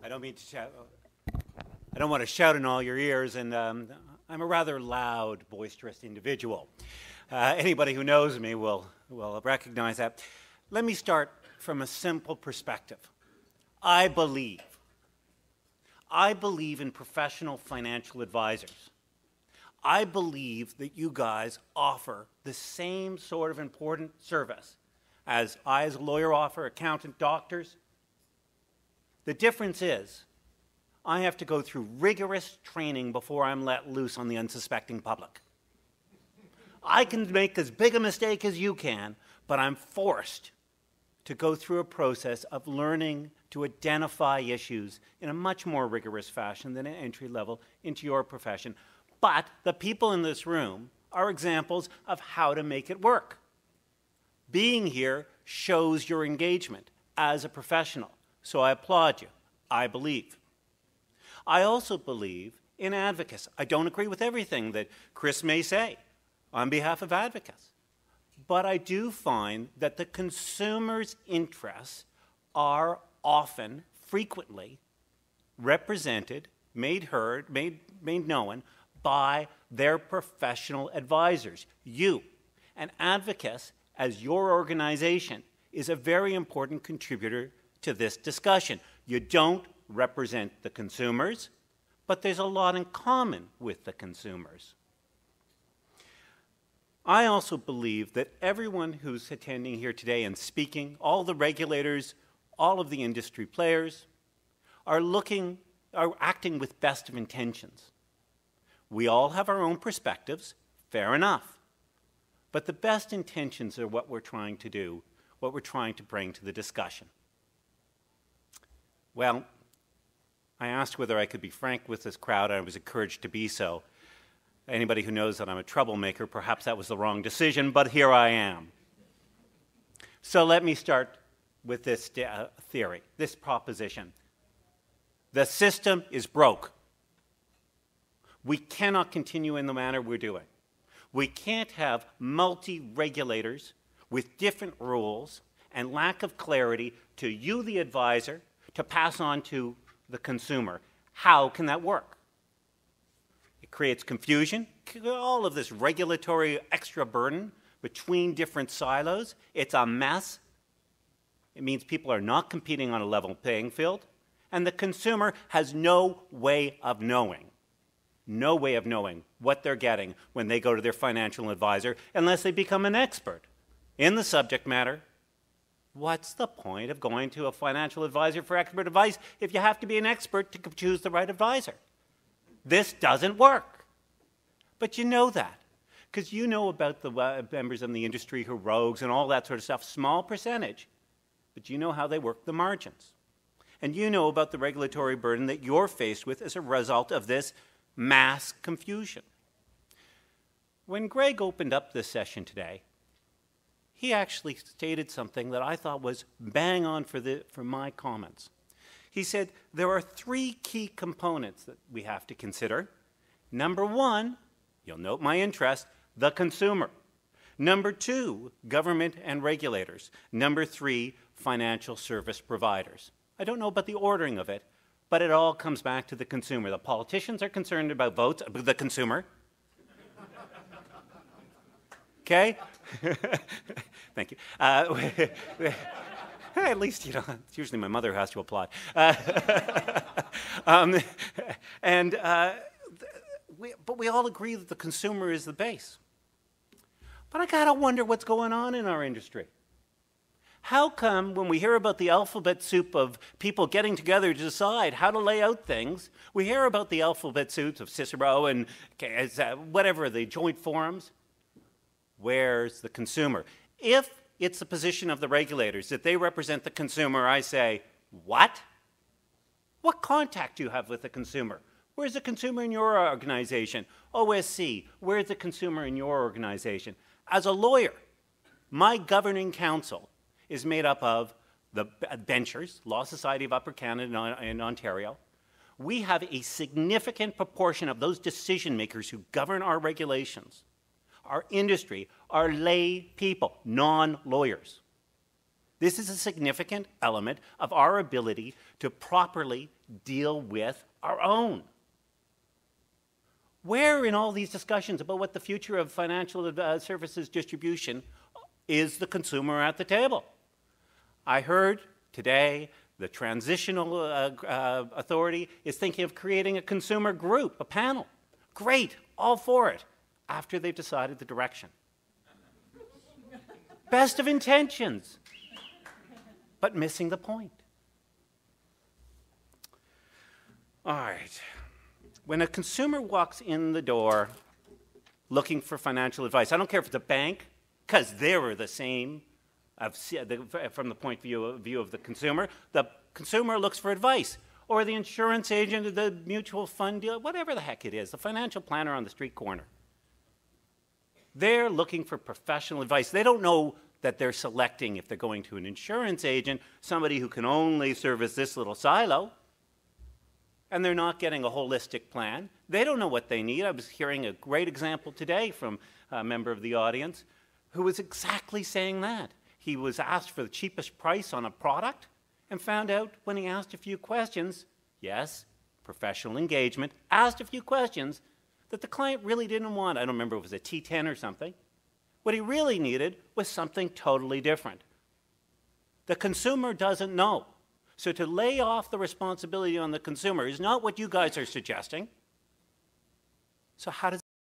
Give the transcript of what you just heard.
I don't mean to shout. I don't want to shout in all your ears, and I'm a rather loud, boisterous individual. Anybody who knows me will recognize that. Let me start from a simple perspective. I believe in professional financial advisors. I believe that you guys offer the same sort of important service as I as a lawyer offer, accountant, doctors. The difference is I have to go through rigorous training before I'm let loose on the unsuspecting public. I can make as big a mistake as you can, but I'm forced to go through a process of learning to identify issues in a much more rigorous fashion than an entry level into your profession. But the people in this room are examples of how to make it work. Being here shows your engagement as a professional, so I applaud you. I believe. I also believe in Advocis. I don't agree with everything that Chris may say on behalf of Advocis, but I do find that the consumer's interests are often, frequently, represented, made heard, made known by their professional advisors, you. And Advocis, as your organization, is a very important contributor to this discussion. You don't represent the consumers, but there's a lot in common with the consumers. I also believe that everyone who's attending here today and speaking, all the regulators, all of the industry players, are acting with best of intentions. We all have our own perspectives, fair enough. But the best intentions are what we're trying to do, what we're trying to bring to the discussion. Well, I asked whether I could be frank with this crowd, and I was encouraged to be so. Anybody who knows that I'm a troublemaker, perhaps that was the wrong decision, but here I am. So let me start with this theory, this proposition. The system is broke. We cannot continue in the manner we're doing. We can't have multi-regulators with different rules and lack of clarity to you, the advisor, to pass on to the consumer. How can that work? It creates confusion, all of this regulatory extra burden between different silos. It's a mess. It means people are not competing on a level playing field, and the consumer has no way of knowing what they're getting when they go to their financial advisor unless they become an expert in the subject matter. What's the point of going to a financial advisor for expert advice if you have to be an expert to choose the right advisor? This doesn't work. But you know that, because you know about the members in the industry who are rogues and all that sort of stuff, small percentage, but you know how they work the margins. And you know about the regulatory burden that you're faced with as a result of this mass confusion. When Greg opened up this session today, he actually stated something that I thought was bang on for my comments. He said there are three key components that we have to consider. Number one, you'll note my interest, the consumer. Number two, government and regulators. Number three, financial service providers. I don't know about the ordering of it, but it all comes back to the consumer. The politicians are concerned about votes, the consumer. Okay? Thank you. At least, you know, it's usually my mother who has to applaud. But we all agree that the consumer is the base. But I gotta wonder what's going on in our industry. How come when we hear about the alphabet soup of people getting together to decide how to lay out things, we hear about the alphabet soups of Cicero and whatever, the joint forums? Where's the consumer? If it's the position of the regulators that they represent the consumer, I say, what? What contact do you have with the consumer? Where's the consumer in your organization? OSC, where's the consumer in your organization? As a lawyer, my governing council is made up of the benchers, Law Society of Upper Canada in Ontario. We have a significant proportion of those decision makers who govern our regulations, our industry, are lay people, non-lawyers. This is a significant element of our ability to properly deal with our own. Where in all these discussions about what the future of financial services distribution is the consumer at the table? I heard today the transitional authority is thinking of creating a consumer group, a panel. Great, all for it, after they've decided the direction. Best of intentions, but missing the point. All right. When a consumer walks in the door looking for financial advice, I don't care if it's a bank, because they were the same from the point of view of the consumer looks for advice. Or the insurance agent, the mutual fund dealer, whatever the heck it is, the financial planner on the street corner. They're looking for professional advice. They don't know that they're selecting, if they're going to an insurance agent, somebody who can only service this little silo. And they're not getting a holistic plan. They don't know what they need. I was hearing a great example today from a member of the audience who was exactly saying that. He was asked for the cheapest price on a product and found out when he asked a few questions, yes, professional engagement, asked a few questions, that the client really didn't want, I don't remember if it was a T10 or something. What he really needed was something totally different. The consumer doesn't know. So to lay off the responsibility on the consumer is not what you guys are suggesting. So how does